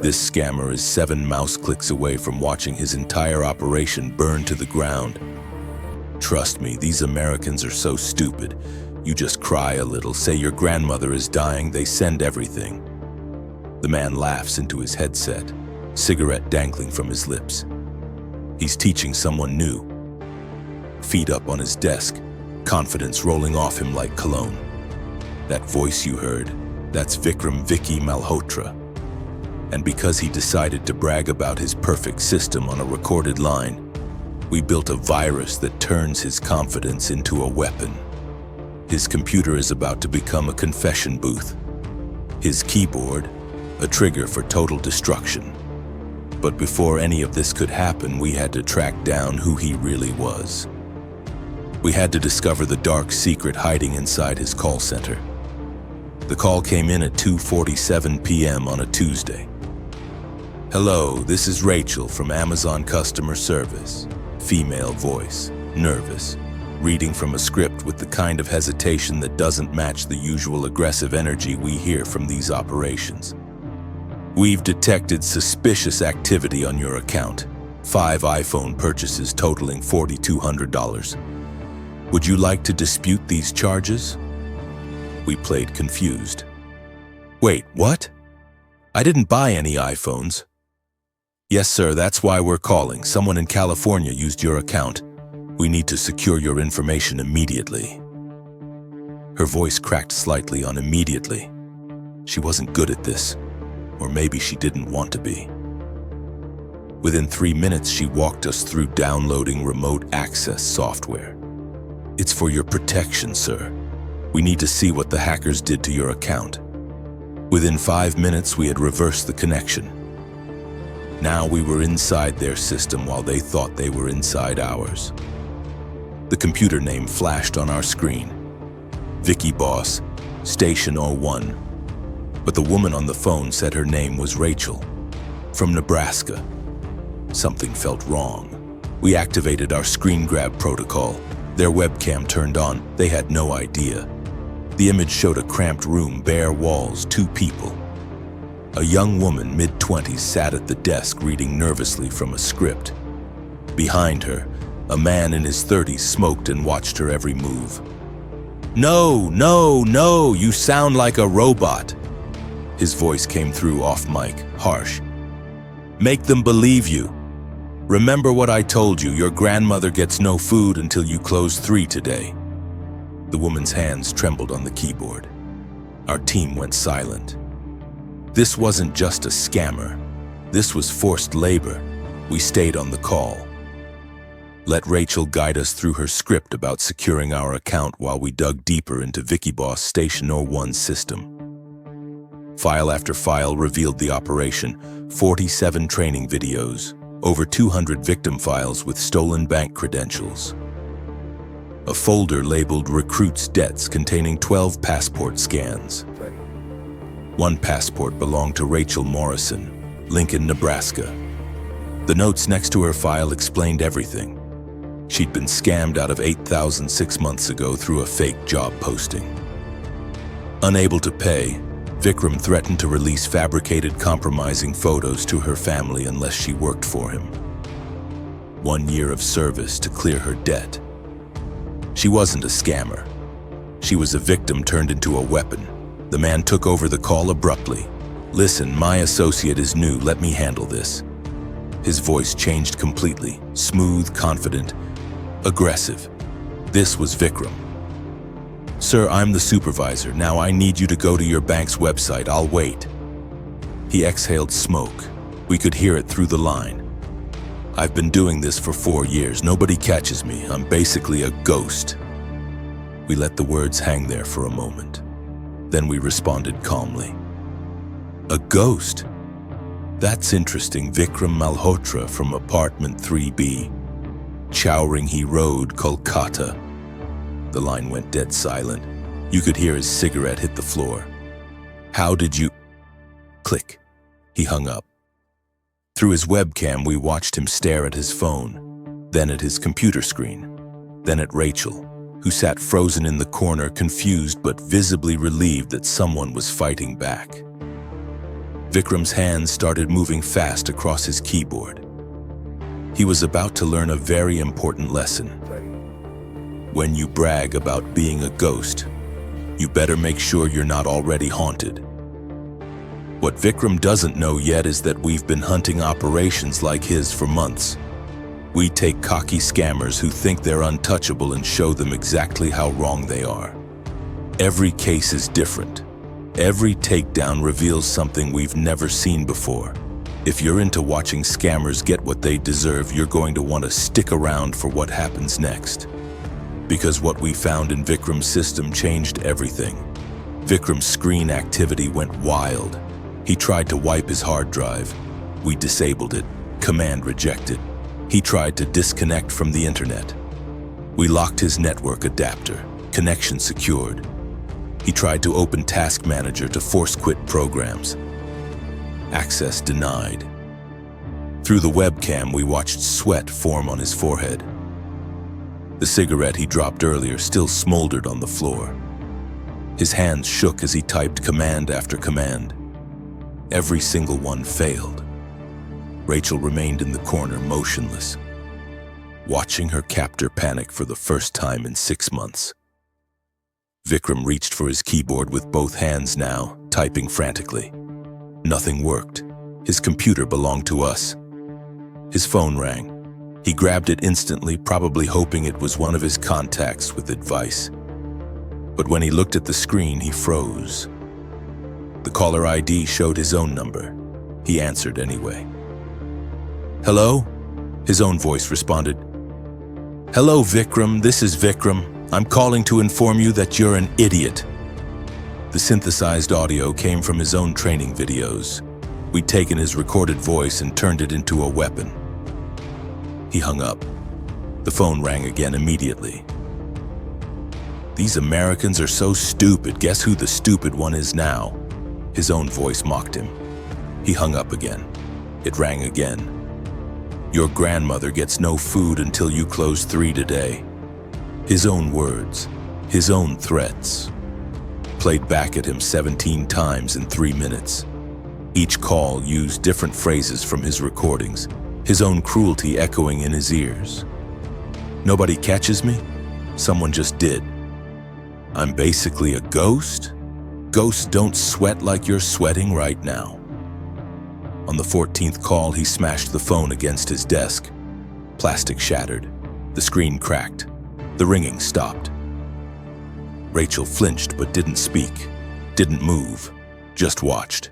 This scammer is 7 mouse clicks away from watching his entire operation burn to the ground. Trust me, these Americans are so stupid. You just cry a little, say your grandmother is dying, they send everything. The man laughs into his headset, cigarette dangling from his lips. He's teaching someone new. Feet up on his desk, confidence rolling off him like cologne. That voice you heard, that's Vikram Vicky Malhotra. And because he decided to brag about his perfect system on a recorded line, we built a virus that turns his confidence into a weapon. His computer is about to become a confession booth. His keyboard, a trigger for total destruction. But before any of this could happen, we had to track down who he really was. We had to discover the dark secret hiding inside his call center. The call came in at 2:47 p.m. on a Tuesday. "Hello, this is Rachel from Amazon Customer Service." Female voice, nervous, reading from a script with the kind of hesitation that doesn't match the usual aggressive energy we hear from these operations. "We've detected suspicious activity on your account. 5 iPhone purchases totaling $4,200. Would you like to dispute these charges?" We played confused. "Wait, what? I didn't buy any iPhones." "Yes, sir, that's why we're calling. Someone in California used your account. We need to secure your information immediately." Her voice cracked slightly on immediately. She wasn't good at this, or maybe she didn't want to be. Within 3 minutes, she walked us through downloading remote access software. "It's for your protection, sir. We need to see what the hackers did to your account." Within 5 minutes, we had reversed the connection. Now we were inside their system while they thought they were inside ours. The computer name flashed on our screen. Vicky Boss, Station 01. But the woman on the phone said her name was Rachel, from Nebraska. Something felt wrong. We activated our screen grab protocol. Their webcam turned on. They had no idea. The image showed a cramped room, bare walls, 2 people. A young woman, mid-20s, sat at the desk reading nervously from a script. Behind her, a man in his 30s smoked and watched her every move. "No, no, no, you sound like a robot." His voice came through off mic, harsh. "Make them believe you. Remember what I told you, your grandmother gets no food until you close 3 today." The woman's hands trembled on the keyboard. Our team went silent. This wasn't just a scammer. This was forced labor. We stayed on the call. Let Rachel guide us through her script about securing our account while we dug deeper into Vicky Boss Station 01's system. File after file revealed the operation, 47 training videos, over 200 victim files with stolen bank credentials. A folder labeled Recruits Debts containing 12 passport scans. 1 passport belonged to Rachel Morrison, Lincoln, Nebraska. The notes next to her file explained everything. She'd been scammed out of $8,000 6 months ago through a fake job posting. Unable to pay, Vikram threatened to release fabricated compromising photos to her family unless she worked for him. 1 year of service to clear her debt. She wasn't a scammer. She was a victim turned into a weapon. The man took over the call abruptly. "Listen, my associate is new. Let me handle this." His voice changed completely, smooth, confident, aggressive. This was Vikram. "Sir, I'm the supervisor. Now I need you to go to your bank's website. I'll wait." He exhaled smoke. We could hear it through the line. "I've been doing this for 4 years. Nobody catches me. I'm basically a ghost." We let the words hang there for a moment. Then we responded calmly. "A ghost? That's interesting. Vikram Malhotra from apartment 3B, Chowringhi Road, Kolkata." The line went dead silent. You could hear his cigarette hit the floor. "How did you—" Click. He hung up. Through his webcam, we watched him stare at his phone, then at his computer screen, then at Rachel. who sat frozen in the corner, confused but visibly relieved that someone was fighting back. Vikram's hands started moving fast across his keyboard. He was about to learn a very important lesson. When you brag about being a ghost, you better make sure you're not already haunted. What Vikram doesn't know yet is that we've been hunting operations like his for months. We take cocky scammers who think they're untouchable and show them exactly how wrong they are. Every case is different. Every takedown reveals something we've never seen before. If you're into watching scammers get what they deserve, you're going to want to stick around for what happens next. Because what we found in Vikram's system changed everything. Vikram's screen activity went wild. He tried to wipe his hard drive. We disabled it. Command rejected. He tried to disconnect from the internet. We locked his network adapter. Connection secured. He tried to open Task Manager to force quit programs. Access denied. Through the webcam, we watched sweat form on his forehead. The cigarette he dropped earlier still smoldered on the floor. His hands shook as he typed command after command. Every single one failed. Rachel remained in the corner, motionless, watching her captor panic for the first time in 6 months. Vikram reached for his keyboard with both hands now, typing frantically. Nothing worked. His computer belonged to us. His phone rang. He grabbed it instantly, probably hoping it was one of his contacts with advice. But when he looked at the screen, he froze. The caller ID showed his own number. He answered anyway. "Hello?" His own voice responded. "Hello, Vikram. This is Vikram. I'm calling to inform you that you're an idiot." The synthesized audio came from his own training videos. We'd taken his recorded voice and turned it into a weapon. He hung up. The phone rang again immediately. "These Americans are so stupid. Guess who the stupid one is now?" His own voice mocked him. He hung up again. It rang again. "Your grandmother gets no food until you close 3 today." His own words, his own threats, played back at him 17 times in 3 minutes. Each call used different phrases from his recordings, his own cruelty echoing in his ears. "Nobody catches me? Someone just did. I'm basically a ghost? Ghosts don't sweat like you're sweating right now." On the 14th call, he smashed the phone against his desk. Plastic shattered. The screen cracked. The ringing stopped. Rachel flinched but didn't speak, didn't move, just watched.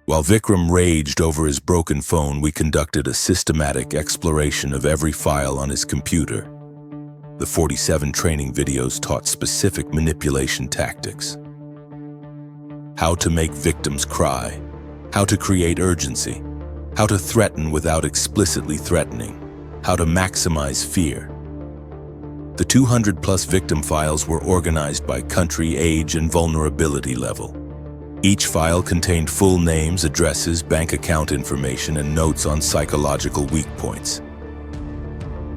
While Vikram raged over his broken phone, we conducted a systematic exploration of every file on his computer. The 47 training videos taught specific manipulation tactics. How to make victims cry, how to create urgency, how to threaten without explicitly threatening, how to maximize fear. The 200-plus victim files were organized by country, age, and vulnerability level. Each file contained full names, addresses, bank account information, and notes on psychological weak points.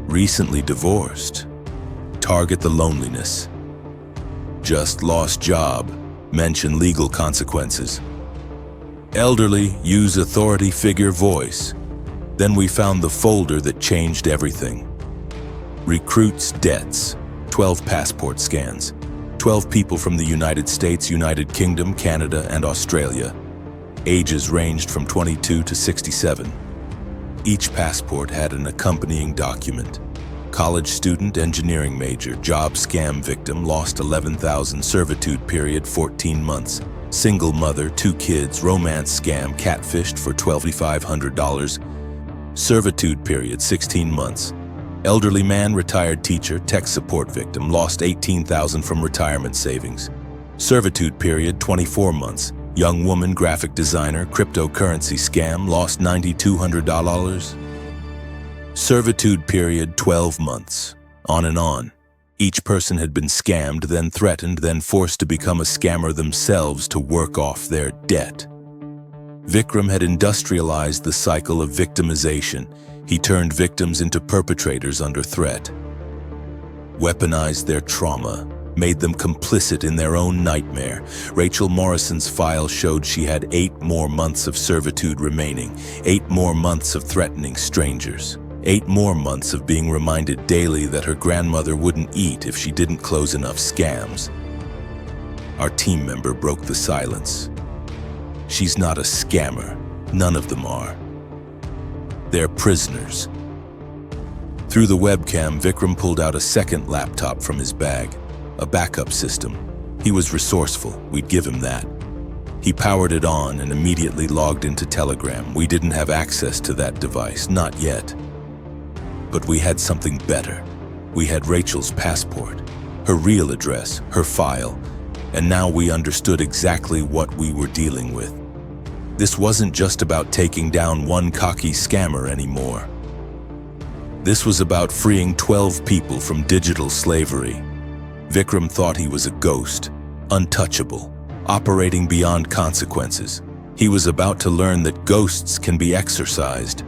Recently divorced. Target the loneliness. Just lost job. Mention legal consequences. Elderly, use authority figure voice. Then we found the folder that changed everything. Recruits debts, 12 passport scans, 12 people from the United States, United Kingdom, Canada, and Australia. Ages ranged from 22 to 67. Each passport had an accompanying document. College student, engineering major, job scam victim, lost 11,000, servitude period 14 months. Single mother, 2 kids, romance scam, catfished for $2,500. Servitude period 16 months. Elderly man, retired teacher, tech support victim, lost 18,000 from retirement savings. Servitude period 24 months. Young woman, graphic designer, cryptocurrency scam, lost $9,200. Servitude period 12 months. On and on. Each person had been scammed, then threatened, then forced to become a scammer themselves to work off their debt. Vikram had industrialized the cycle of victimization. He turned victims into perpetrators under threat. weaponized their trauma, made them complicit in their own nightmare. Rachel Morrison's file showed she had 8 more months of servitude remaining, 8 more months of threatening strangers, 8 more months of being reminded daily that her grandmother wouldn't eat if she didn't close enough scams. Our team member broke the silence. She's not a scammer. None of them are. They're prisoners. Through the webcam, Vikram pulled out a second laptop from his bag, a backup system. He was resourceful, we'd give him that. He powered it on and immediately logged into Telegram. We didn't have access to that device, not yet. But we had something better. We had Rachel's passport, her real address, her file, and now we understood exactly what we were dealing with. This wasn't just about taking down one cocky scammer anymore. This was about freeing 12 people from digital slavery. Vikram thought he was a ghost, untouchable, operating beyond consequences. He was about to learn that ghosts can be exorcised.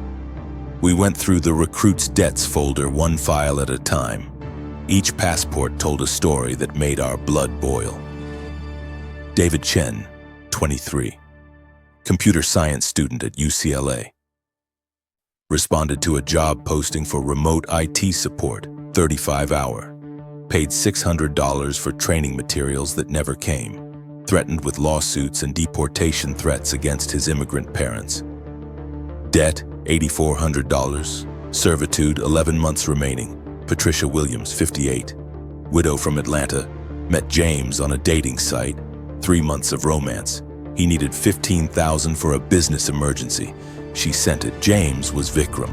We went through the recruit's debts folder one file at a time. Each passport told a story that made our blood boil. David Chen, 23, computer science student at UCLA. Responded to a job posting for remote IT support, 35-hour. Paid $600 for training materials that never came. Threatened with lawsuits and deportation threats against his immigrant parents. Debt, $8,400. Servitude, 11 months remaining. Patricia Williams, 58. Widow from Atlanta. Met James on a dating site. 3 months of romance. He needed $15,000 for a business emergency. She sent it. James was Vikram.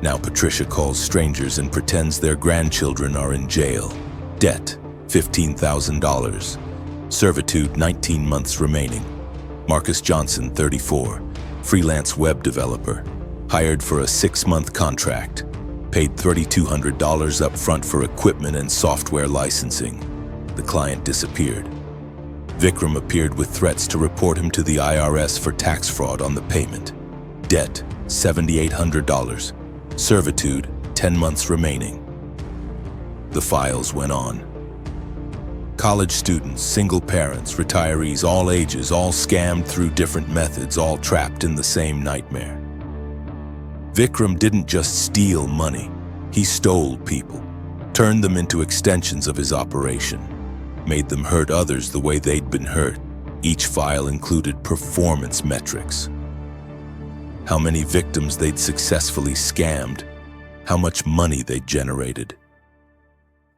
Now Patricia calls strangers and pretends their grandchildren are in jail. Debt, $15,000. Servitude, 19 months remaining. Marcus Johnson, 34, freelance web developer. Hired for a 6-month contract. Paid $3,200 up front for equipment and software licensing. The client disappeared. Vikram appeared with threats to report him to the IRS for tax fraud on the payment. Debt, $7,800. Servitude, 10 months remaining. The files went on. College students, single parents, retirees, all ages, all scammed through different methods, all trapped in the same nightmare. Vikram didn't just steal money. He stole people, turned them into extensions of his operation. Made them hurt others the way they'd been hurt. Each file included performance metrics. How many victims they'd successfully scammed, how much money they'd generated.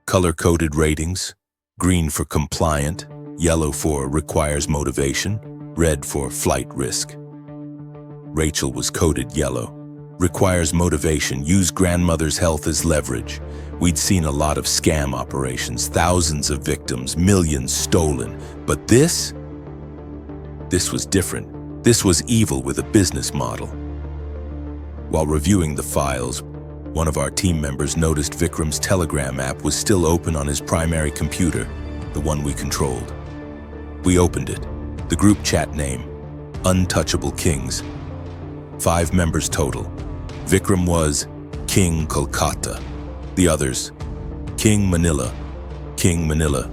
Color-coded ratings, green for compliant, yellow for requires motivation, red for flight risk. Rachel was coded yellow. Requires motivation, use grandmother's health as leverage. We'd seen a lot of scam operations, thousands of victims, millions stolen. But this was different. This was evil with a business model. While reviewing the files, one of our team members noticed Vikram's Telegram app was still open on his primary computer, the one we controlled. We opened it. The group chat name, Untouchable Kings. 5 members total. Vikram was King Kolkata. The others, King Manila, King Manila,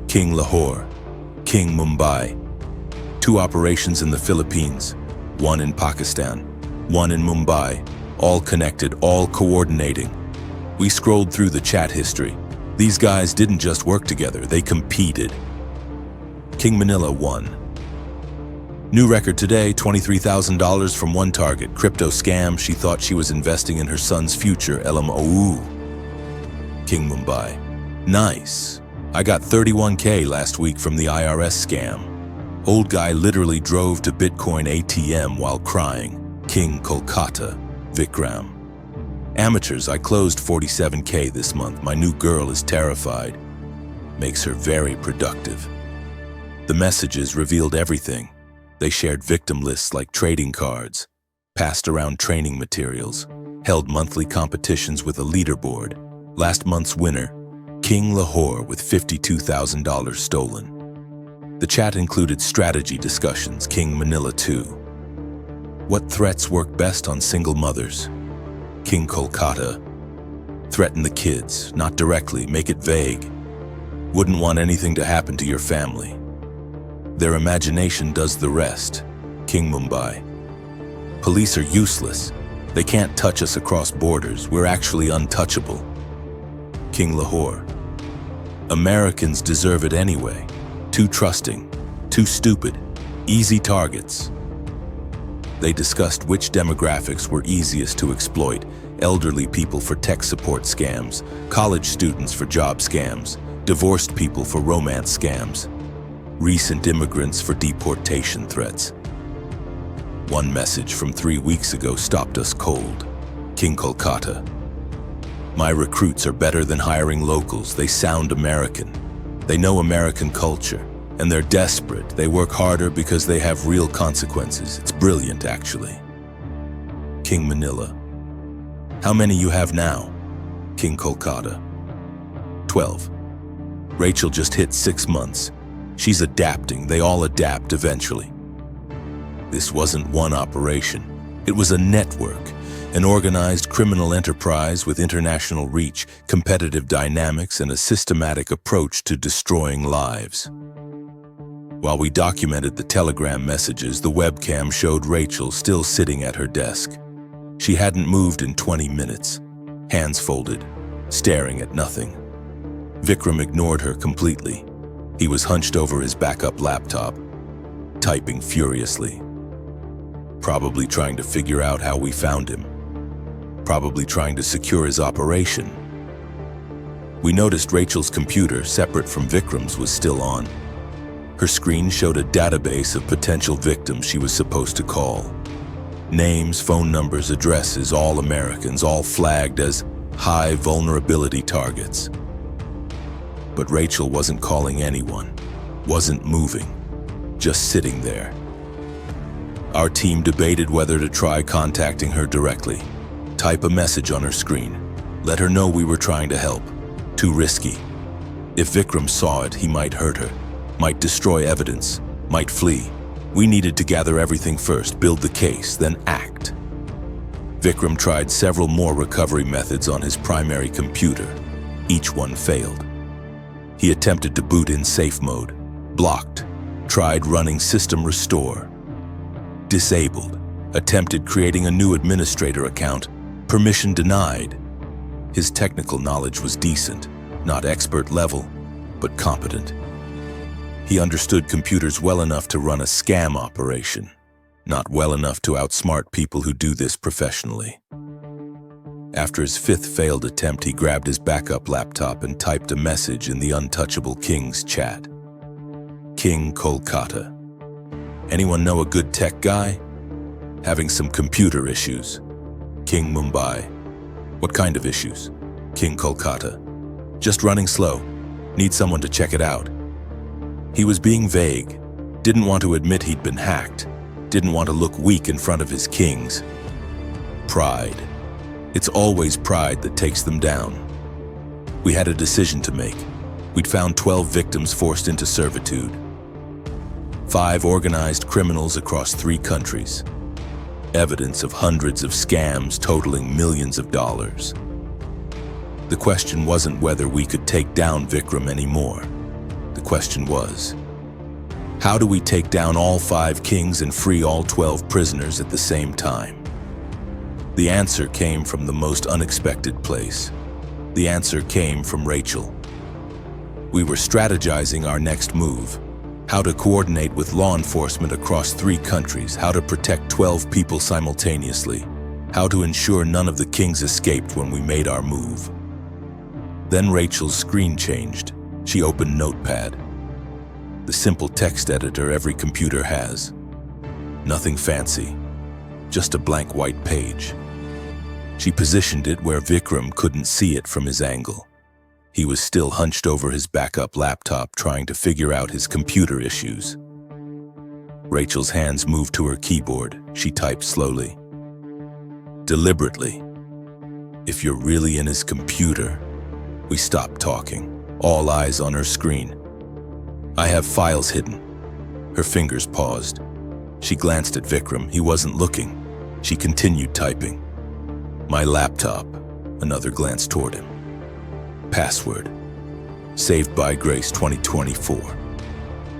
King Lahore, King Mumbai. 2 operations in the Philippines, 1 in Pakistan, 1 in Mumbai, all connected, all coordinating. We scrolled through the chat history. These guys didn't just work together, they competed. King Manila won. New record today, $23,000 from one target. Crypto scam, she thought she was investing in her son's future, LMOO. King Mumbai. Nice. I got $31K last week from the IRS scam. Old guy literally drove to Bitcoin ATM while crying. King Kolkata. Vikram. Amateurs, I closed $47K this month. My new girl is terrified. Makes her very productive. The messages revealed everything. They shared victim lists like trading cards, passed around training materials, held monthly competitions with a leaderboard. Last month's winner, King Lahore with $52,000 stolen. The chat included strategy discussions, King Manila too. What threats work best on single mothers? King Kolkata. Threaten the kids, not directly, make it vague. Wouldn't want anything to happen to your family. Their imagination does the rest. King Mumbai. Police are useless. They can't touch us across borders. We're actually untouchable. King Lahore. Americans deserve it anyway. Too trusting, too stupid, easy targets. They discussed which demographics were easiest to exploit: elderly people for tech support scams, college students for job scams, divorced people for romance scams, recent immigrants for deportation threats. One message from 3 weeks ago stopped us cold. King Kolkata. My recruits are better than hiring locals. They sound American. They know American culture, and they're desperate. They work harder because they have real consequences. It's brilliant, actually. King Manila. How many you have now? King Kolkata. 12. Rachel just hit 6 months. She's adapting. They all adapt eventually. This wasn't one operation. It was a network, an organized criminal enterprise with international reach, competitive dynamics, and a systematic approach to destroying lives. While we documented the telegram messages, the webcam showed Rachel still sitting at her desk. She hadn't moved in 20 minutes, hands folded, staring at nothing. Vikram ignored her completely. He was hunched over his backup laptop, typing furiously. Probably trying to figure out how we found him. Probably trying to secure his operation. We noticed Rachel's computer, separate from Vikram's, was still on. Her screen showed a database of potential victims she was supposed to call. Names, phone numbers, addresses, all Americans, all flagged as high vulnerability targets. But Rachel wasn't calling anyone, wasn't moving, just sitting there. Our team debated whether to try contacting her directly. Type a message on her screen. Let her know we were trying to help. Too risky. If Vikram saw it, he might hurt her, might destroy evidence, might flee. We needed to gather everything first, build the case, then act. Vikram tried several more recovery methods on his primary computer. Each one failed. He attempted to boot in safe mode, blocked, tried running system restore, disabled, attempted creating a new administrator account, permission denied. His technical knowledge was decent, not expert level, but competent. He understood computers well enough to run a scam operation, not well enough to outsmart people who do this professionally. After his 5th failed attempt, he grabbed his backup laptop and typed a message in the Untouchable King's chat. King Kolkata. Anyone know a good tech guy? Having some computer issues. King Mumbai. What kind of issues? King Kolkata. Just running slow. Need someone to check it out. He was being vague. Didn't want to admit he'd been hacked. Didn't want to look weak in front of his kings. Pride. It's always pride that takes them down. We had a decision to make. We'd found 12 victims forced into servitude. 5 organized criminals across 3 countries. Evidence of hundreds of scams totaling millions of dollars. The question wasn't whether we could take down Vikram anymore. The question was, how do we take down all 5 kings and free all 12 prisoners at the same time? The answer came from the most unexpected place. The answer came from Rachel. We were strategizing our next move. How to coordinate with law enforcement across 3 countries, how to protect 12 people simultaneously, how to ensure none of the kings escaped when we made our move. Then Rachel's screen changed. She opened Notepad, the simple text editor every computer has. Nothing fancy, just a blank white page. She positioned it where Vikram couldn't see it from his angle. He was still hunched over his backup laptop trying to figure out his computer issues. Rachel's hands moved to her keyboard. She typed slowly. Deliberately. If you're really in his computer. We stopped talking, all eyes on her screen. I have files hidden. Her fingers paused. She glanced at Vikram. He wasn't looking. She continued typing. My laptop. Another glance toward him. Password. Saved by Grace 2024.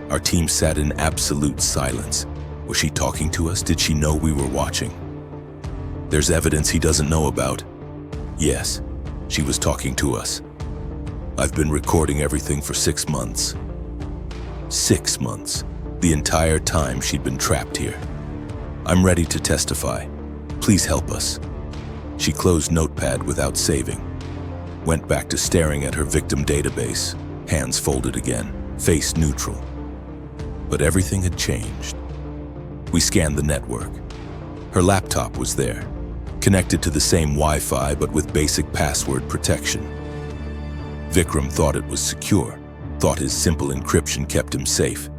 Our team sat in absolute silence. Was she talking to us? Did she know we were watching? There's evidence he doesn't know about. Yes, she was talking to us. I've been recording everything for 6 months. 6 months. The entire time she'd been trapped here. I'm ready to testify. Please help us. She closed Notepad without saving. Went back to staring at her victim database, hands folded again, face neutral. But everything had changed. We scanned the network. Her laptop was there, connected to the same Wi-Fi but with basic password protection. Vikram thought it was secure, thought his simple encryption kept him safe.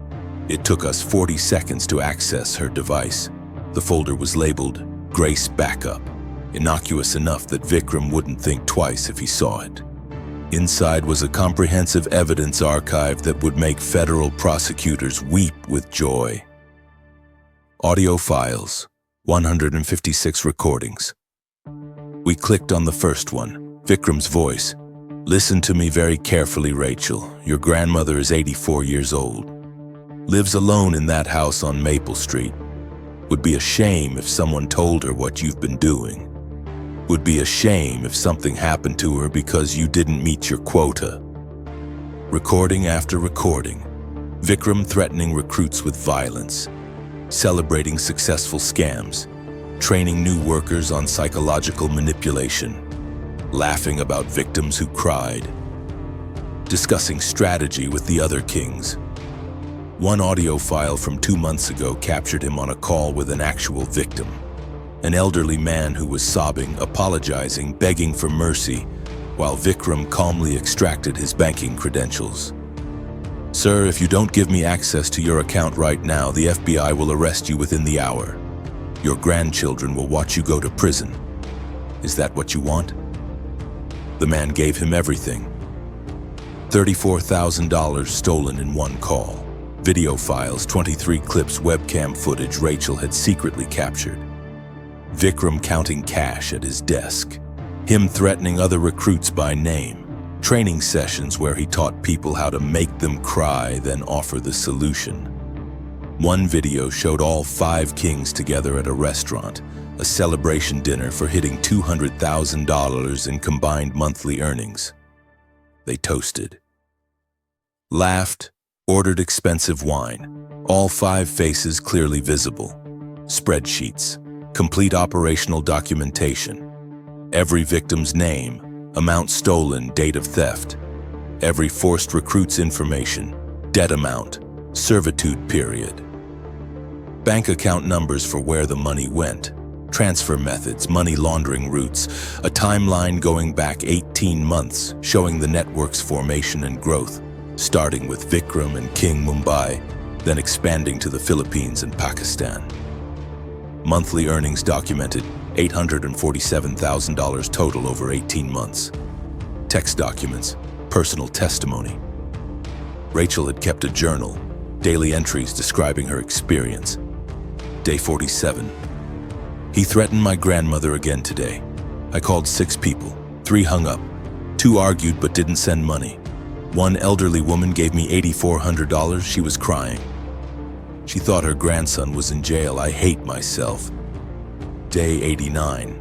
It took us 40 seconds to access her device. The folder was labeled Grace Backup, innocuous enough that Vikram wouldn't think twice if he saw it. Inside was a comprehensive evidence archive that would make federal prosecutors weep with joy. Audio files, 156 recordings. We clicked on the first one, Vikram's voice. Listen to me very carefully, Rachel. Your grandmother is 84 years old. Lives alone in that house on Maple Street. Would be a shame if someone told her what you've been doing. Would be a shame if something happened to her because you didn't meet your quota. Recording after recording. Vikram threatening recruits with violence. Celebrating successful scams. Training new workers on psychological manipulation. Laughing about victims who cried. Discussing strategy with the other kings. One audio file from 2 months ago captured him on a call with an actual victim. An elderly man who was sobbing, apologizing, begging for mercy, while Vikram calmly extracted his banking credentials. Sir, if you don't give me access to your account right now, the FBI will arrest you within the hour. Your grandchildren will watch you go to prison. Is that what you want? The man gave him everything. $34,000 stolen in one call. Video files, 23 clips, webcam footage Rachel had secretly captured. Vikram counting cash at his desk. Him threatening other recruits by name. Training sessions where he taught people how to make them cry, then offer the solution. One video showed all 5 kings together at a restaurant, a celebration dinner for hitting $200,000 in combined monthly earnings. They toasted. Laughed. Ordered expensive wine, all 5 faces clearly visible. Spreadsheets, complete operational documentation. Every victim's name, amount stolen, date of theft. Every forced recruit's information, debt amount, servitude period. Bank account numbers for where the money went. Transfer methods, money laundering routes, a timeline going back 18 months showing the network's formation and growth. Starting with Vikram and King Mumbai, then expanding to the Philippines and Pakistan. Monthly earnings documented, $847,000 total over 18 months. Text documents, personal testimony. Rachel had kept a journal, daily entries describing her experience. Day 47. He threatened my grandmother again today. I called 6 people, 3 hung up, 2 argued but didn't send money. One elderly woman gave me $8,400. She was crying. She thought her grandson was in jail. I hate myself. Day 89.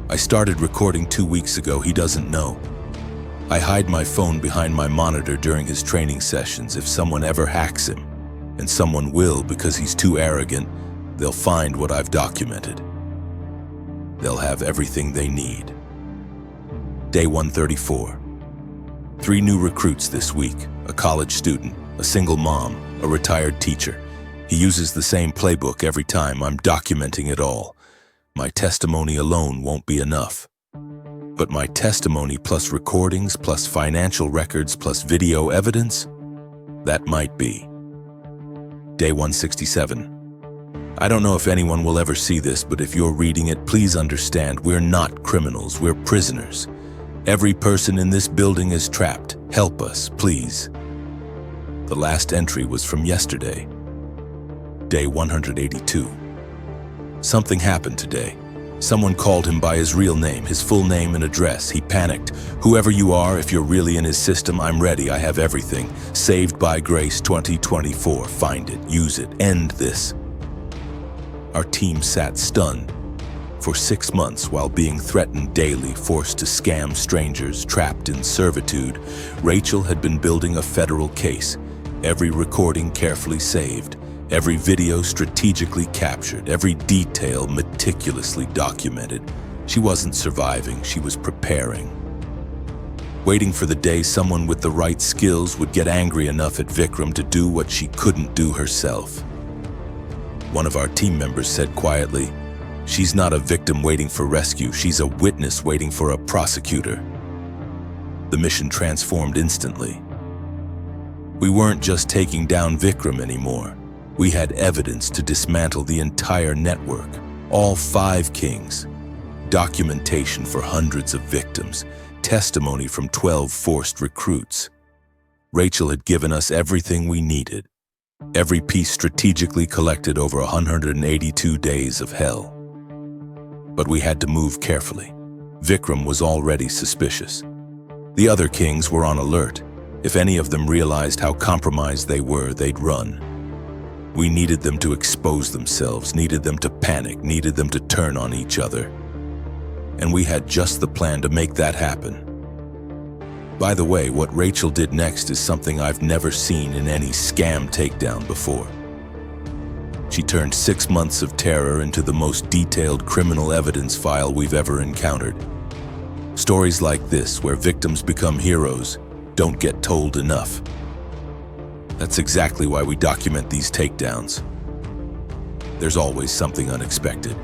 I started recording 2 weeks ago. He doesn't know. I hide my phone behind my monitor during his training sessions. If someone ever hacks him, and someone will because he's too arrogant, they'll find what I've documented. They'll have everything they need. Day 134. 3 new recruits this week, a college student, a single mom, a retired teacher. He uses the same playbook every time. I'm documenting it all. My testimony alone won't be enough. But my testimony plus recordings plus financial records plus video evidence, that might be. Day 167. I don't know if anyone will ever see this, but if you're reading it, please understand we're not criminals, we're prisoners. Every person in this building is trapped. Help us, please. The last entry was from yesterday. Day 182. Something happened today. Someone called him by his real name, his full name and address. He panicked. "Whoever you are, if you're really in his system, I'm ready. I have everything. Saved by Grace 2024. Find it, use it, end this." Our team sat stunned. For 6 months, while being threatened daily, forced to scam strangers, trapped in servitude, Rachel had been building a federal case. Every recording carefully saved, every video strategically captured, every detail meticulously documented. She wasn't surviving, she was preparing. Waiting for the day someone with the right skills would get angry enough at Vikram to do what she couldn't do herself. One of our team members said quietly, "She's not a victim waiting for rescue, she's a witness waiting for a prosecutor." The mission transformed instantly. We weren't just taking down Vikram anymore. We had evidence to dismantle the entire network, all 5 kings, documentation for hundreds of victims, testimony from 12 forced recruits. Rachel had given us everything we needed, every piece strategically collected over 182 days of hell. But we had to move carefully. Vikram was already suspicious. The other kings were on alert. If any of them realized how compromised they were, they'd run. We needed them to expose themselves, needed them to panic, needed them to turn on each other. And we had just the plan to make that happen. By the way, what Rachel did next is something I've never seen in any scam takedown before. She turned 6 months of terror into the most detailed criminal evidence file we've ever encountered. Stories like this, where victims become heroes, don't get told enough. That's exactly why we document these takedowns. There's always something unexpected.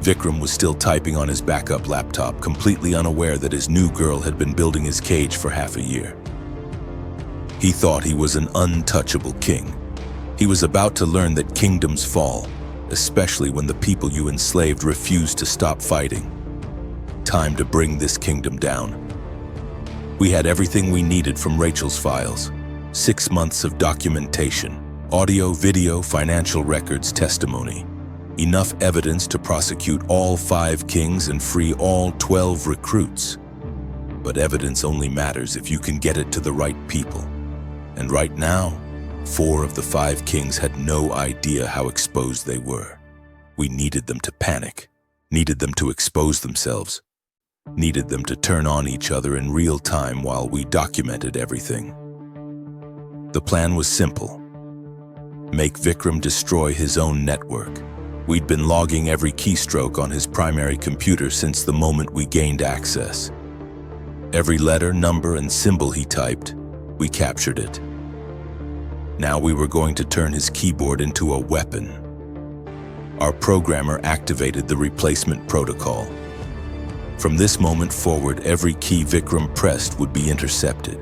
Vikram was still typing on his backup laptop, completely unaware that his new girl had been building his cage for half a year. He thought he was an untouchable king. He was about to learn that kingdoms fall, especially when the people you enslaved refuse to stop fighting. Time to bring this kingdom down. We had everything we needed from Rachel's files. 6 months of documentation, audio, video, financial records, testimony. Enough evidence to prosecute all 5 kings and free all 12 recruits. But evidence only matters if you can get it to the right people. And right now, 4 of the 5 kings had no idea how exposed they were. We needed them to panic, needed them to expose themselves, needed them to turn on each other in real time while we documented everything. The plan was simple. Make Vikram destroy his own network. We'd been logging every keystroke on his primary computer since the moment we gained access. Every letter, number, and symbol he typed, we captured it. Now we were going to turn his keyboard into a weapon. Our programmer activated the replacement protocol. From this moment forward, every key Vikram pressed would be intercepted.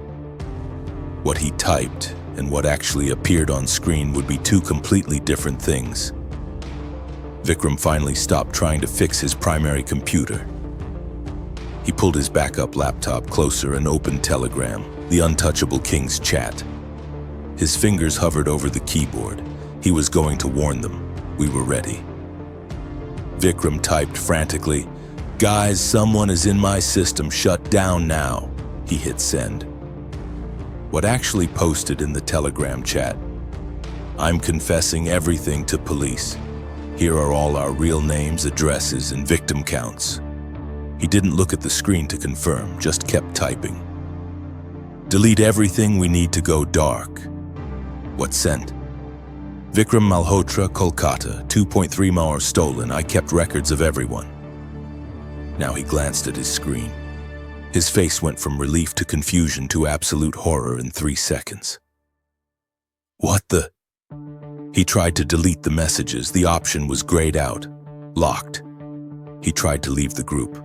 What he typed and what actually appeared on screen would be 2 completely different things. Vikram finally stopped trying to fix his primary computer. He pulled his backup laptop closer and opened Telegram, the untouchable king's chat. His fingers hovered over the keyboard. He was going to warn them. We were ready. Vikram typed frantically, "Guys, someone is in my system. Shut down now." He hit send. What actually posted in the Telegram chat? "I'm confessing everything to police. Here are all our real names, addresses, and victim counts." He didn't look at the screen to confirm, just kept typing. "Delete everything, we need to go dark." What sent? "Vikram Malhotra, Kolkata, 2.3 miles stolen. I kept records of everyone." Now he glanced at his screen. His face went from relief to confusion to absolute horror in 3 seconds. What the? He tried to delete the messages. The option was grayed out, locked. He tried to leave the group.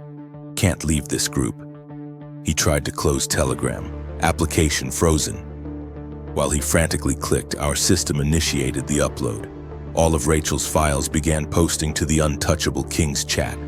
Can't leave this group. He tried to close Telegram. Application frozen. While he frantically clicked, our system initiated the upload. All of Rachel's files began posting to the untouchable king's chat.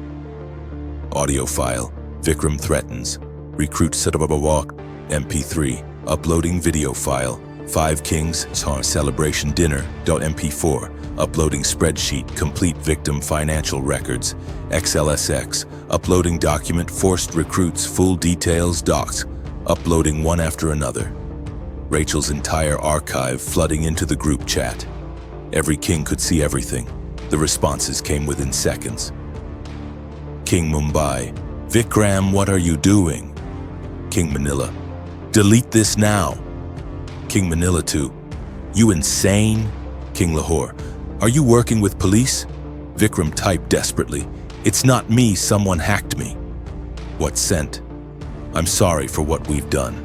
Audio file, Vikram threatens. Recruit Sadabawak, MP3. Uploading video file, 5 kings, celebration dinner, .mp4. uploading spreadsheet, complete victim financial records, XLSX, uploading document, forced recruits, full details, docs, uploading one after another. Rachel's entire archive flooding into the group chat. Every king could see everything. The responses came within seconds. King Mumbai, Vikram, what are you doing? King Manila, delete this now. King Manila 2, you insane? King Lahore, are you working with police? Vikram typed desperately, it's not me, someone hacked me. What sent? I'm sorry for what we've done.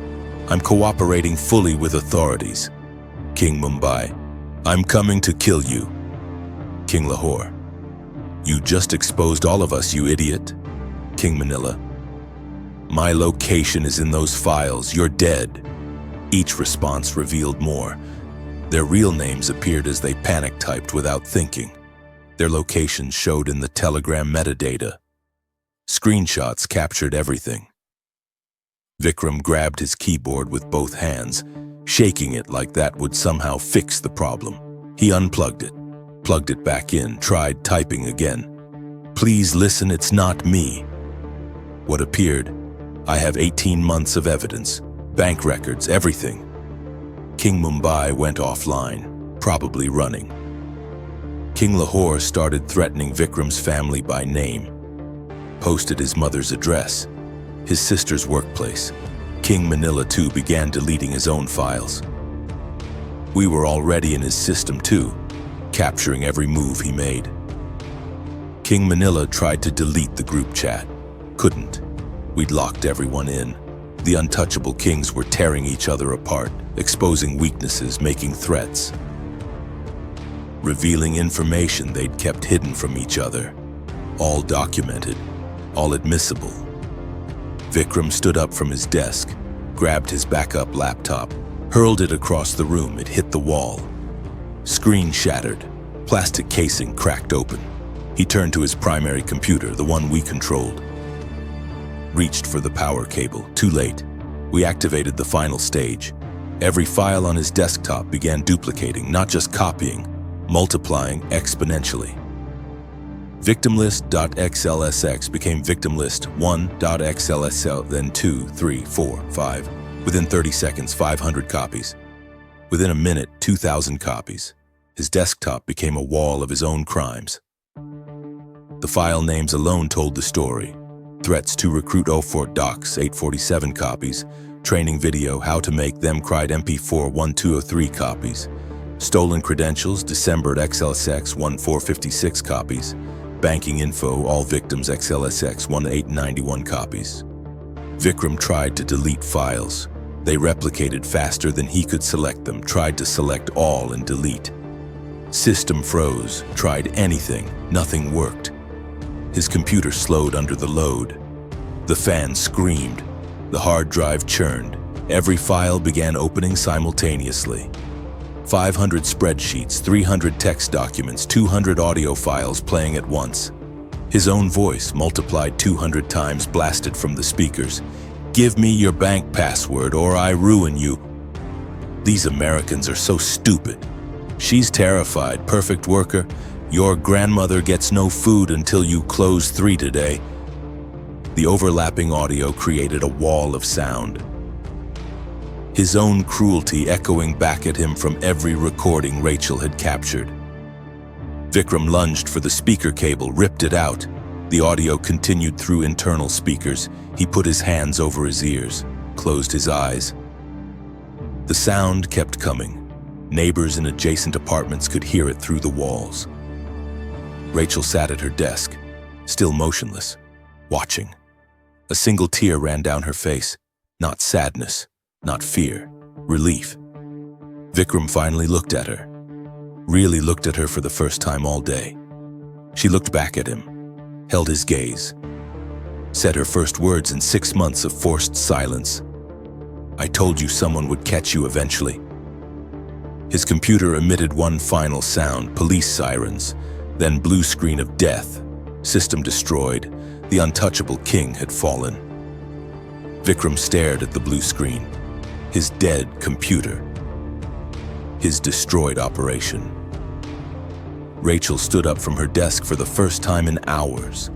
I'm cooperating fully with authorities. King Mumbai, I'm coming to kill you. King Lahore, you just exposed all of us, you idiot. King Manila, my location is in those files, you're dead. Each response revealed more. Their real names appeared as they panic-typed without thinking. Their locations showed in the Telegram metadata. Screenshots captured everything. Vikram grabbed his keyboard with both hands, shaking it like that would somehow fix the problem. He unplugged it, plugged it back in, tried typing again. Please listen, it's not me. What appeared? I have 18 months of evidence, bank records, everything. King Mumbai went offline, probably running. King Lahore started threatening Vikram's family by name, posted his mother's address, his sister's workplace. King Manila too began deleting his own files. We were already in his system too, capturing every move he made. King Manila tried to delete the group chat. Couldn't. We'd locked everyone in. The untouchable kings were tearing each other apart, exposing weaknesses, making threats, revealing information they'd kept hidden from each other. All documented, all admissible. Vikram stood up from his desk, grabbed his backup laptop, hurled it across the room. It hit the wall. Screen shattered, plastic casing cracked open. He turned to his primary computer, the one we controlled. Reached for the power cable, too late. We activated the final stage. Every file on his desktop began duplicating, not just copying, multiplying exponentially. Victimlist.xlsx became victimlist1.xlsl, then 2, 3, 4, 5. Within 30 seconds, 500 copies. Within a minute, 2,000 copies. His desktop became a wall of his own crimes. The file names alone told the story. Threats to recruit 04 docs, 847 copies. Training video, how to make them cried MP4, 1203 copies. Stolen credentials, December at XLSX, 1456 copies. Banking info, all victims, XLSX, 1891 copies. Vikram tried to delete files. They replicated faster than he could select them, tried to select all and delete. System froze, tried anything, nothing worked. His computer slowed under the load. The fan screamed. The hard drive churned. Every file began opening simultaneously. 500 spreadsheets, 300 text documents, 200 audio files playing at once. His own voice, multiplied 200 times, blasted from the speakers. Give me your bank password or I ruin you. These Americans are so stupid. She's terrified, perfect worker. Your grandmother gets no food until you close 3 today. The overlapping audio created a wall of sound. His own cruelty echoing back at him from every recording Rachel had captured. Vikram lunged for the speaker cable, ripped it out. The audio continued through internal speakers. He put his hands over his ears, closed his eyes. The sound kept coming. Neighbors in adjacent apartments could hear it through the walls. Rachel sat at her desk, still motionless, watching. A single tear ran down her face. Not sadness, not fear, relief. Vikram finally looked at her. Really looked at her for the first time all day. She looked back at him, held his gaze, said her first words in 6 months of forced silence. I told you someone would catch you eventually. His computer emitted one final sound, police sirens, then blue screen of death. System destroyed. The untouchable king had fallen. Vikram stared at the blue screen. His dead computer. His destroyed operation. Rachel stood up from her desk for the first time in hours,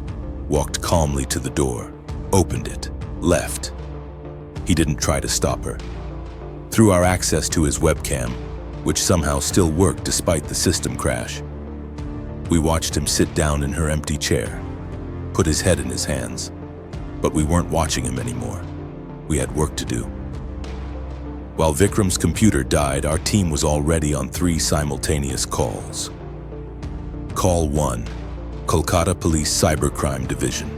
walked calmly to the door, opened it, left. He didn't try to stop her. Through our access to his webcam, which somehow still worked despite the system crash, we watched him sit down in her empty chair, put his head in his hands. But we weren't watching him anymore. We had work to do. While Vikram's computer died, our team was already on 3 simultaneous calls. Call 1, Kolkata Police Cybercrime Division.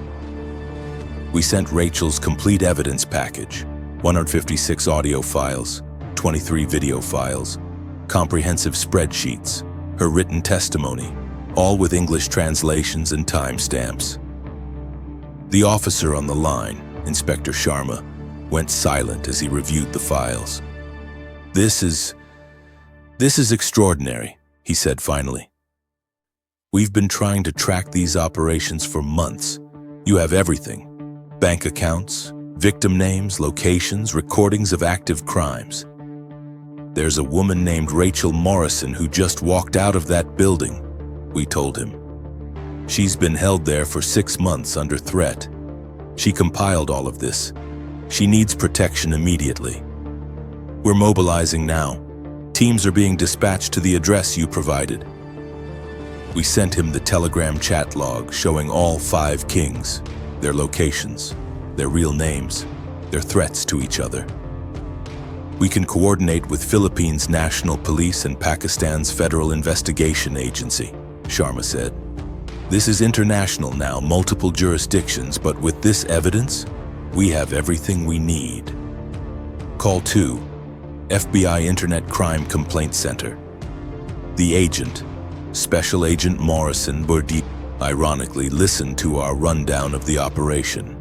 We sent Rachel's complete evidence package, 156 audio files, 23 video files, comprehensive spreadsheets, her written testimony, all with English translations and timestamps. The officer on the line, Inspector Sharma, went silent as he reviewed the files. This is extraordinary, he said finally. We've been trying to track these operations for months. You have everything: bank accounts, victim names, locations, recordings of active crimes. There's a woman named Rachel Morrison who just walked out of that building, we told him. She's been held there for 6 months under threat. She compiled all of this. She needs protection immediately. We're mobilizing now. Teams are being dispatched to the address you provided. We sent him the Telegram chat log showing all 5 kings, their locations, their real names, their threats to each other. We can coordinate with Philippines National Police and Pakistan's Federal Investigation Agency, Sharma said. This is international now, multiple jurisdictions, but with this evidence, we have everything we need. Call 2, FBI Internet Crime Complaint Center. The agent, Special Agent Morrison Burdi, ironically listened to our rundown of the operation.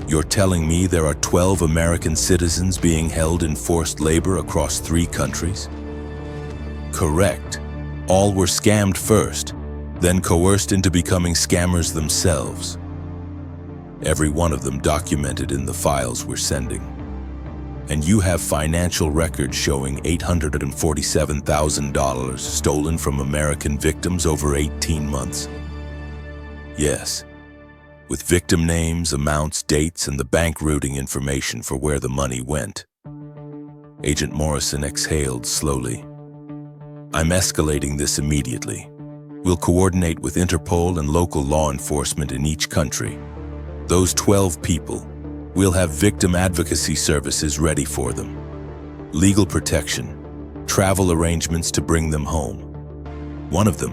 You're telling me there are 12 American citizens being held in forced labor across 3 countries? Correct. All were scammed first, then coerced into becoming scammers themselves. Every one of them documented in the files we're sending. And you have financial records showing $847,000 stolen from American victims over 18 months. Yes, with victim names, amounts, dates, and the bank routing information for where the money went. Agent Morrison exhaled slowly. I'm escalating this immediately. We'll coordinate with Interpol and local law enforcement in each country. Those 12 people, we'll have victim advocacy services ready for them. Legal protection, travel arrangements to bring them home. One of them,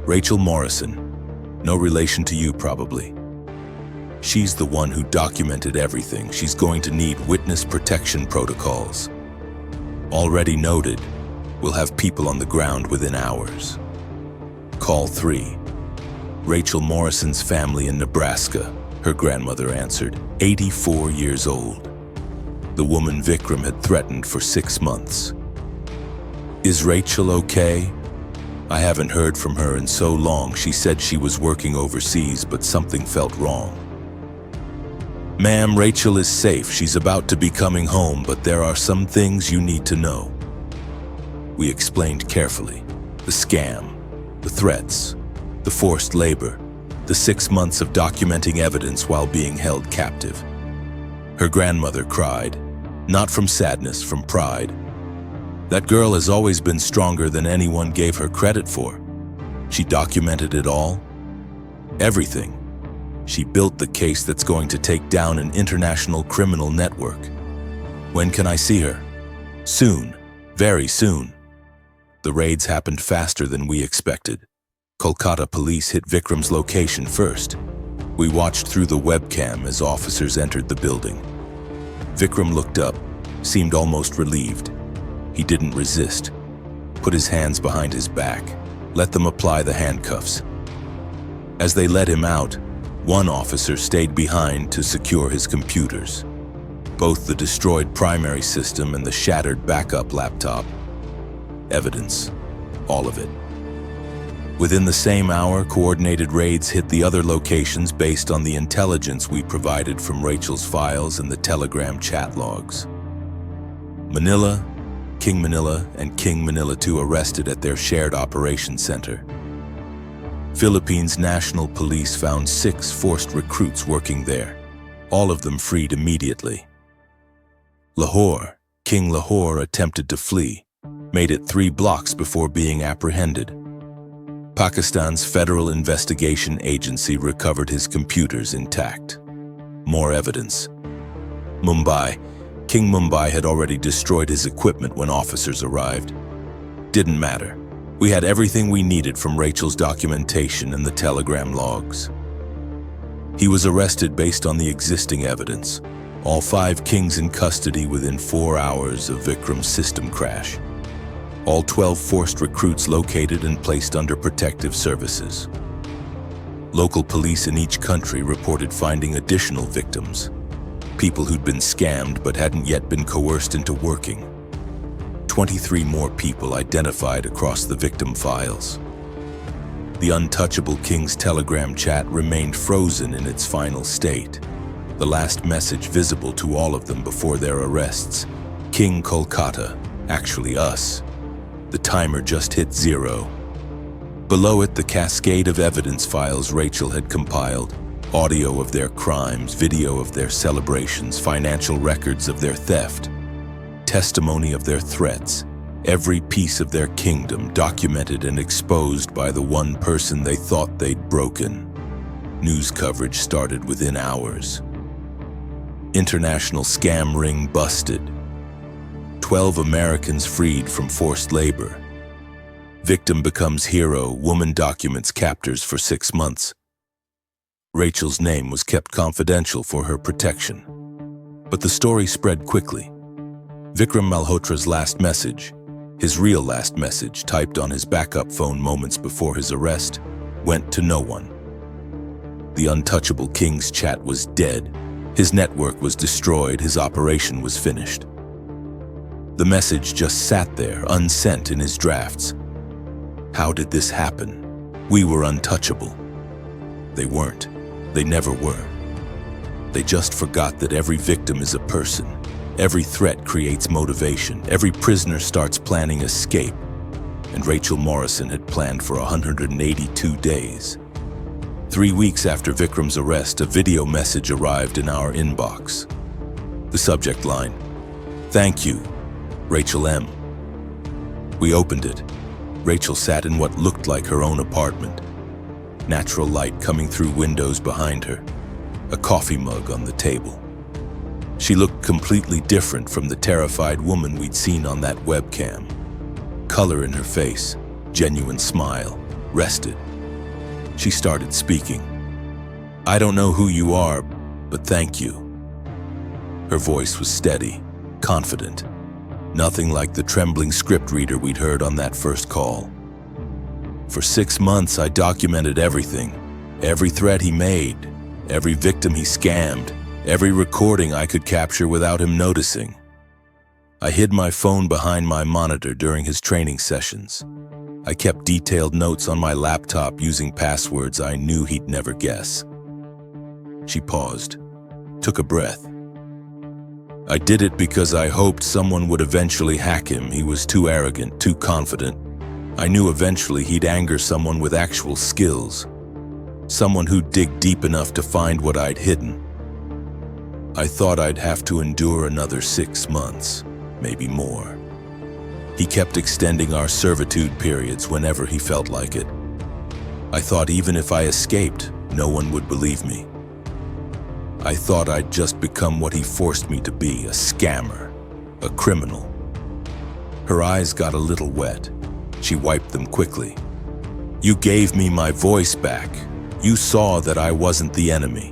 Rachel Morrison, no relation to you probably. She's the one who documented everything. She's going to need witness protection protocols. Already noted, we'll have people on the ground within hours. Call 3. Rachel Morrison's family in Nebraska, her grandmother answered, 84 years old. The woman Vikram had threatened for 6 months. Is Rachel okay? I haven't heard from her in so long. She said she was working overseas, but something felt wrong. Ma'am, Rachel is safe. She's about to be coming home, but there are some things you need to know. We explained carefully. The scam, the threats, the forced labor, the 6 months of documenting evidence while being held captive. Her grandmother cried, not from sadness, from pride. That girl has always been stronger than anyone gave her credit for. She documented it all. Everything. She built the case that's going to take down an international criminal network. When can I see her? Soon. Very soon. The raids happened faster than we expected. Kolkata police hit Vikram's location first. We watched through the webcam as officers entered the building. Vikram looked up, seemed almost relieved. He didn't resist. Put his hands behind his back, let them apply the handcuffs. As they let him out, one officer stayed behind to secure his computers, both the destroyed primary system and the shattered backup laptop. Evidence, all of it. Within the same hour, coordinated raids hit the other locations based on the intelligence we provided from Rachel's files and the Telegram chat logs. Manila, King Manila, and King Manila 2 arrested at their shared operations center. Philippines National Police found 6 forced recruits working there, all of them freed immediately. Lahore, King Lahore attempted to flee, made it 3 blocks before being apprehended. Pakistan's Federal Investigation Agency recovered his computers intact. More evidence. Mumbai, King Mumbai had already destroyed his equipment when officers arrived. Didn't matter. We had everything we needed from Rachel's documentation and the telegram logs. He was arrested based on the existing evidence. All 5 kings in custody within 4 hours of Vikram's system crash. All 12 forced recruits located and placed under protective services. Local police in each country reported finding additional victims. People who'd been scammed but hadn't yet been coerced into working. 23 more people identified across the victim files. The untouchable King's Telegram chat remained frozen in its final state. The last message visible to all of them before their arrests. King Kolkata, actually us. The timer just hit 0. Below it, the cascade of evidence files Rachel had compiled. Audio of their crimes, video of their celebrations, financial records of their theft, testimony of their threats, every piece of their kingdom documented and exposed by the one person they thought they'd broken. News coverage started within hours. International scam ring busted. 12 Americans freed from forced labor. Victim becomes hero, woman documents captors for 6 months. Rachel's name was kept confidential for her protection. But the story spread quickly. Vikram Malhotra's last message, his real last message typed on his backup phone moments before his arrest, went to no one. The untouchable King's chat was dead. His network was destroyed, his operation was finished. The message just sat there, unsent in his drafts. How did this happen? We were untouchable. They weren't. They never were. They just forgot that every victim is a person. Every threat creates motivation. Every prisoner starts planning escape. And Rachel Morrison had planned for 182 days. 3 weeks after Vikram's arrest, a video message arrived in our inbox. The subject line, "Thank you, Rachel M." We opened it. Rachel sat in what looked like her own apartment. Natural light coming through windows behind her. A coffee mug on the table. She looked completely different from the terrified woman we'd seen on that webcam. Color in her face, genuine smile, rested. She started speaking. "I don't know who you are, but thank you." Her voice was steady, confident. Nothing like the trembling script reader we'd heard on that first call. "For 6 months, I documented everything. Every threat he made, every victim he scammed, every recording I could capture without him noticing. I hid my phone behind my monitor during his training sessions. I kept detailed notes on my laptop using passwords I knew he'd never guess." She paused, took a breath. "I did it because I hoped someone would eventually hack him. He was too arrogant, too confident. I knew eventually he'd anger someone with actual skills. Someone who'd dig deep enough to find what I'd hidden. I thought I'd have to endure another 6 months, maybe more. He kept extending our servitude periods whenever he felt like it. I thought even if I escaped, no one would believe me. I thought I'd just become what he forced me to be, a scammer, a criminal." Her eyes got a little wet. She wiped them quickly. "You gave me my voice back. You saw that I wasn't the enemy.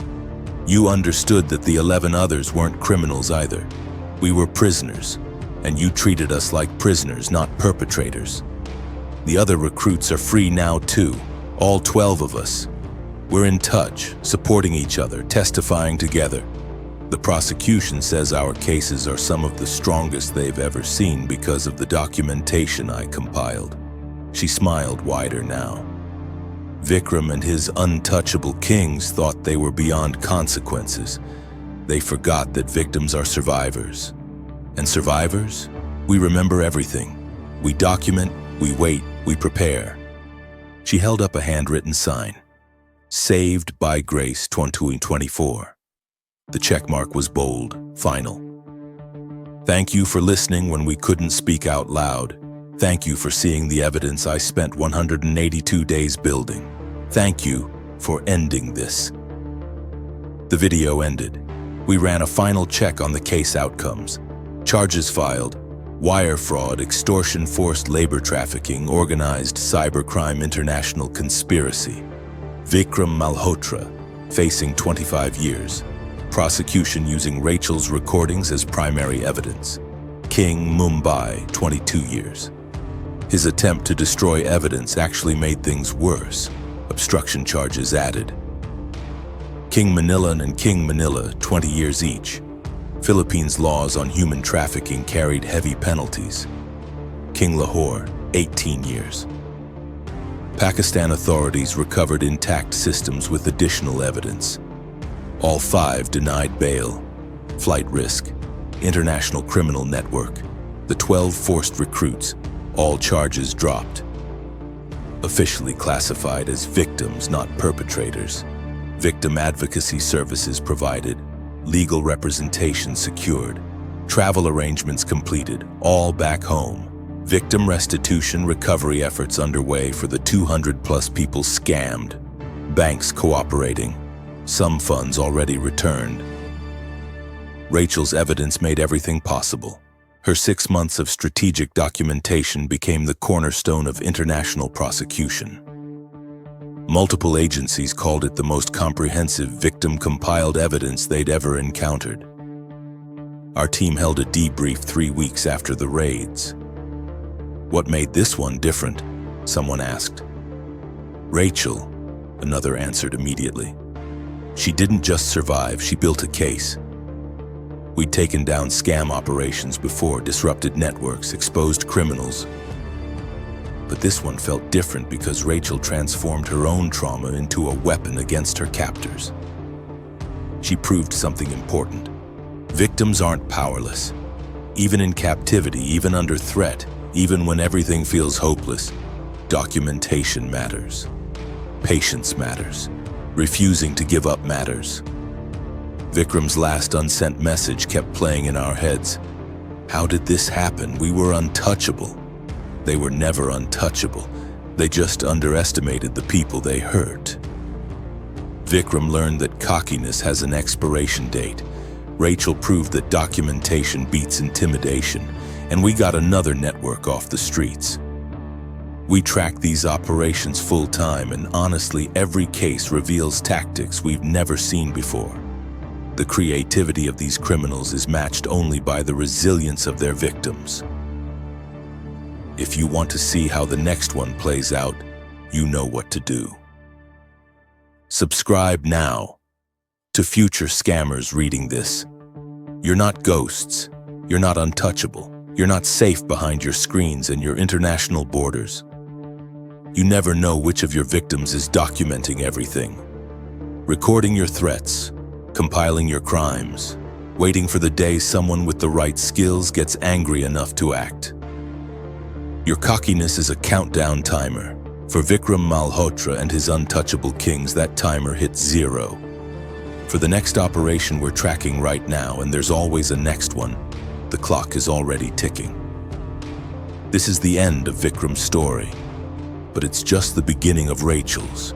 You understood that the 11 others weren't criminals either. We were prisoners, and you treated us like prisoners, not perpetrators. The other recruits are free now too, all 12 of us. We're in touch, supporting each other, testifying together. The prosecution says our cases are some of the strongest they've ever seen because of the documentation I compiled." She smiled wider now. Vikram and his untouchable kings thought they were beyond consequences. They forgot that victims are survivors. And survivors? We remember everything. We document, we wait, we prepare. She held up a handwritten sign. Saved by Grace 2024. The checkmark was bold, final. Thank you for listening when we couldn't speak out loud. Thank you for seeing the evidence I spent 182 days building. Thank you for ending this. The video ended. We ran a final check on the case outcomes. Charges filed: wire fraud, extortion, forced labor trafficking, organized cybercrime, international conspiracy. Vikram Malhotra, facing 25 years. Prosecution using Rachel's recordings as primary evidence. King, Mumbai, 22 years. His attempt to destroy evidence actually made things worse. Obstruction charges added. King Manila and King Manila, 20 years each. Philippines laws on human trafficking carried heavy penalties. King Lahore, 18 years. Pakistan authorities recovered intact systems with additional evidence. All 5 denied bail. Flight risk, international criminal network, the 12 forced recruits, all charges dropped. Officially classified as victims, not perpetrators. Victim advocacy services provided. Legal representation secured. Travel arrangements completed, all back home. Victim restitution recovery efforts underway for the 200-plus people scammed. Banks cooperating. Some funds already returned. Rachel's evidence made everything possible. Her 6 months of strategic documentation became the cornerstone of international prosecution. Multiple agencies called it the most comprehensive victim-compiled evidence they'd ever encountered. Our team held a debrief 3 weeks after the raids. What made this one different? Someone asked. Rachel, another answered immediately. She didn't just survive, she built a case. We'd taken down scam operations before, disrupted networks, exposed criminals. But this one felt different because Rachel transformed her own trauma into a weapon against her captors. She proved something important. Victims aren't powerless. Even in captivity, even under threat, even when everything feels hopeless, documentation matters. Patience matters. Refusing to give up matters. Vikram's last unsent message kept playing in our heads. How did this happen? We were untouchable. They were never untouchable. They just underestimated the people they hurt. Vikram learned that cockiness has an expiration date. Rachel proved that documentation beats intimidation, and we got another network off the streets. We track these operations full-time, and honestly, every case reveals tactics we've never seen before. The creativity of these criminals is matched only by the resilience of their victims. If you want to see how the next one plays out, you know what to do. Subscribe now. To future scammers reading this, you're not ghosts. You're not untouchable. You're not safe behind your screens and your international borders. You never know which of your victims is documenting everything. Recording your threats, compiling your crimes, waiting for the day someone with the right skills gets angry enough to act. Your cockiness is a countdown timer. For Vikram Malhotra and his untouchable kings, that timer hits 0. For the next operation we're tracking right now, and there's always a next one, the clock is already ticking. This is the end of Vikram's story, but it's just the beginning of Rachel's.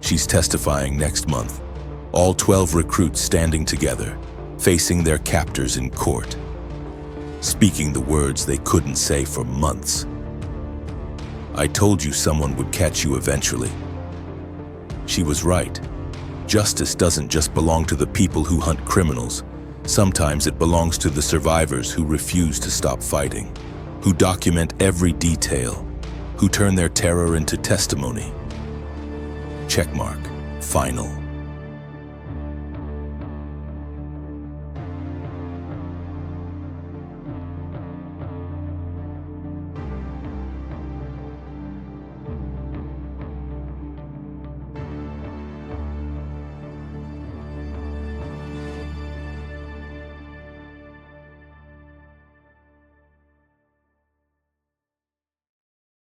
She's testifying next month. All 12 recruits standing together, facing their captors in court, speaking the words they couldn't say for months. I told you someone would catch you eventually. She was right. Justice doesn't just belong to the people who hunt criminals. Sometimes it belongs to the survivors who refuse to stop fighting, who document every detail, who turn their terror into testimony. Checkmark. Final.